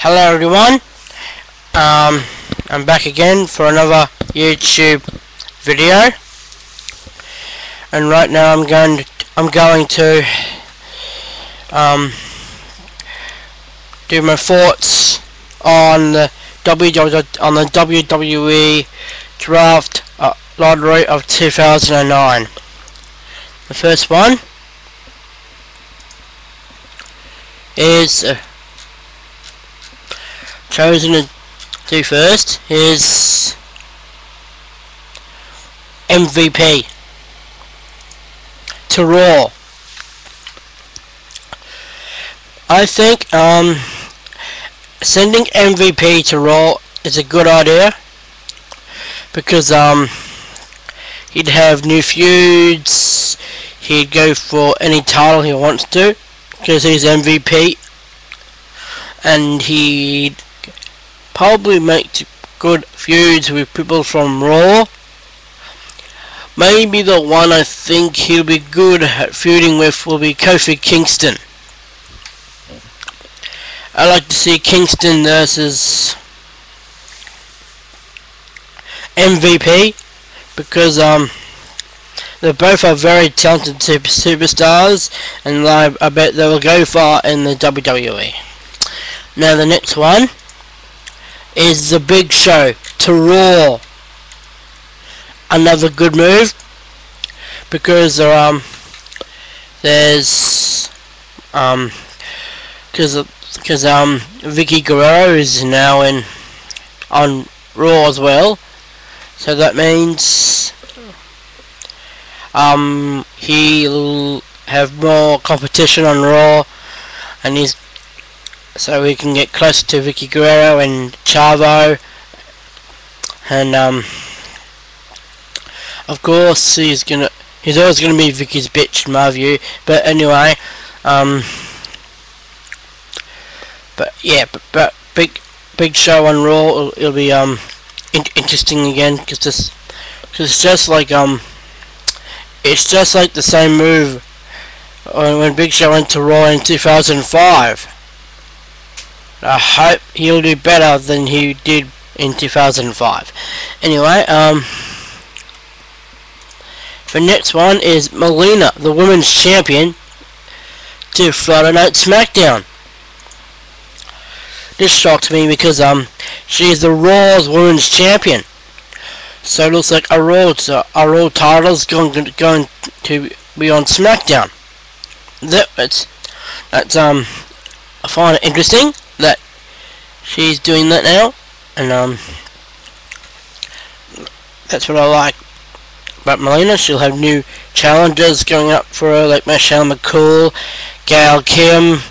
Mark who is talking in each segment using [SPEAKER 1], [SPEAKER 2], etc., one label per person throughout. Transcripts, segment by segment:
[SPEAKER 1] Hello everyone, I'm back again for another YouTube video, and right now I'm going to do my thoughts on the WWE Draft lottery of 2009. The first one is chosen to do first is MVP to Raw. I think sending MVP to Raw is a good idea because he'd have new feuds, he'd go for any title he wants to because he's MVP, and he'd probably make good feuds with people from Raw. Maybe the one I think he'll be good at feuding with will be Kofi Kingston. I like to see Kingston versus MVP because they both are very talented superstars, and I bet they will go far in the WWE. Now the next one is the Big Show to Raw. Another good move because Vicky Guerrero is now on Raw as well, so that means he'll have more competition on Raw, and so we can get closer to Vicky Guerrero and Chavo, and of course he's always gonna be Vicky's bitch in my view. But anyway, but big show on Raw. It'll be interesting again because it's just like the same move when Big Show went to Raw in 2005. I hope he'll do better than he did in 2005. Anyway, the next one is Melina, the Women's Champion, to Friday Night SmackDown. This shocked me because she is the Raw's Women's Champion. So it looks like our Raw title is going to be on SmackDown. That's I find it interesting that she's doing that now, and that's what I like about Melina. She'll have new challengers going up for her, like Michelle McCool, Gail Kim,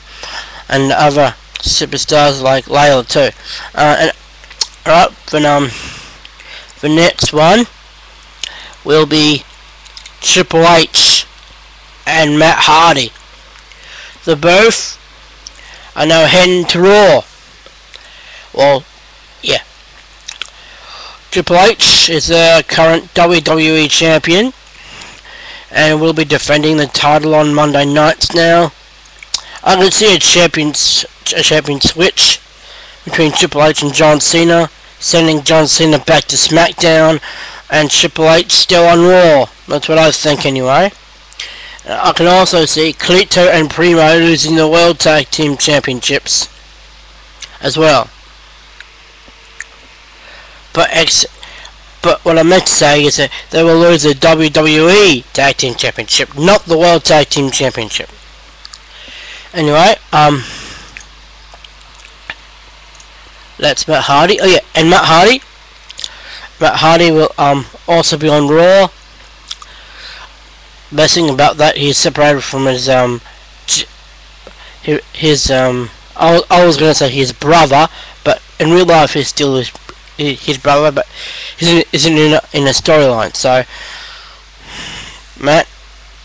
[SPEAKER 1] and other superstars like Layla too. Alright, the next one will be Triple H and Matt Hardy. They're both are now heading to Raw. Well, yeah. Triple H is the current WWE Champion and will be defending the title on Monday nights now. I can see a champion switch between Triple H and John Cena, sending John Cena back to SmackDown and Triple H still on Raw. That's what I think anyway. I can also see Clito and Primo losing the World Tag Team Championships as well. But what I meant to say is that they will lose the WWE Tag Team Championship, not the World Tag Team Championship. Anyway, that's Matt Hardy. Oh yeah, and Matt Hardy will also be on Raw. Best thing about that, he's separated from his I was gonna say his brother, but in real life he's still his brother, but he isn't in a storyline. So Matt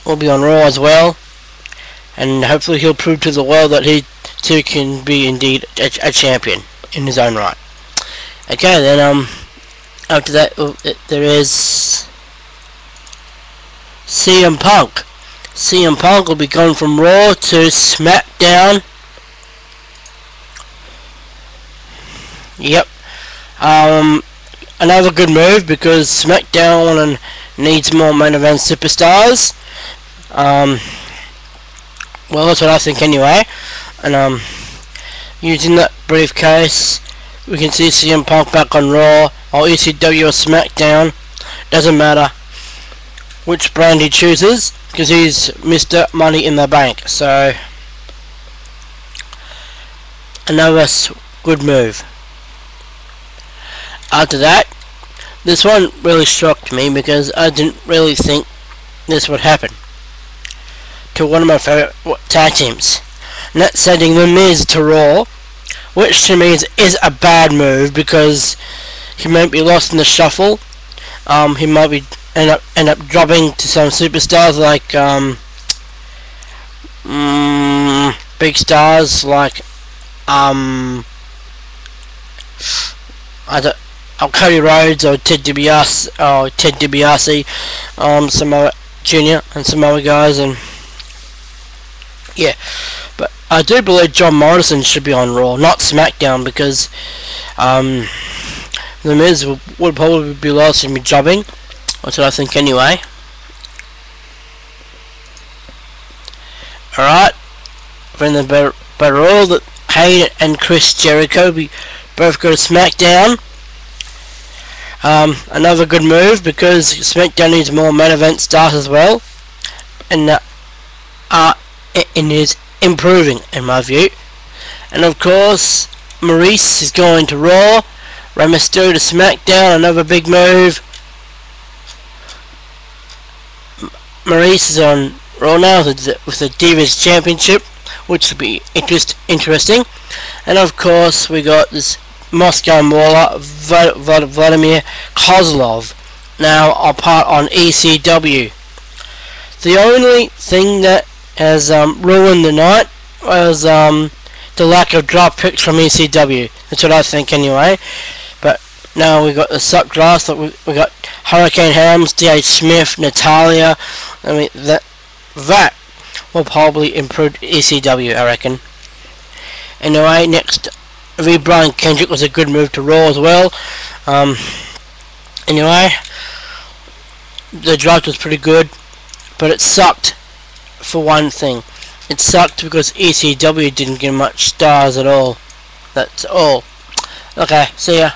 [SPEAKER 1] will be on Raw as well, and hopefully he'll prove to the world that he too can be indeed a champion in his own right. Okay, then after that there is CM Punk. CM Punk will be going from Raw to SmackDown Yep. Another good move because SmackDown needs more main event superstars. Well, that's what I think anyway. And using that briefcase, we can see CM Punk back on Raw or ECW or SmackDown. Doesn't matter which brand he chooses because he's Mr. Money in the Bank. So another good move. After that, this one really shocked me because I didn't really think this would happen to one of my favorite tag teams. And that's sending The Miz to Raw, which to me is a bad move because he might be lost in the shuffle. He might be end up dropping to some superstars like big stars like Cody Rhodes or Ted DiBiase, Samoa Jr. and some other guys, and yeah. But I do believe John Morrison should be on Raw, not SmackDown, because The Miz would probably be lost and be jobbing. That's what I think anyway. Alright, in the Battle Royal, that Hayden and Chris Jericho both go to SmackDown. Another good move because SmackDown needs more main event stars as well, and it is improving in my view. And of course, Maurice is going to Raw. Rey Mysterio to SmackDown. Another big move. Maurice is on Raw now with the Divas Championship, which will be interesting. And of course, we got this Moscow Mauler, Vladimir Kozlov, now a part on ECW. The only thing that has ruined the night was the lack of draft picks from ECW. That's what I think anyway. But now we got the suck draft. We got Hurricane Helms, D.H. Smith, Natalia. I mean that will probably improve ECW, I reckon. Anyway, next, Brian Kendrick was a good move to Raw as well. Anyway, the draft was pretty good, but it sucked for one thing. It sucked because ECW didn't get much stars at all. That's all. Okay, see ya.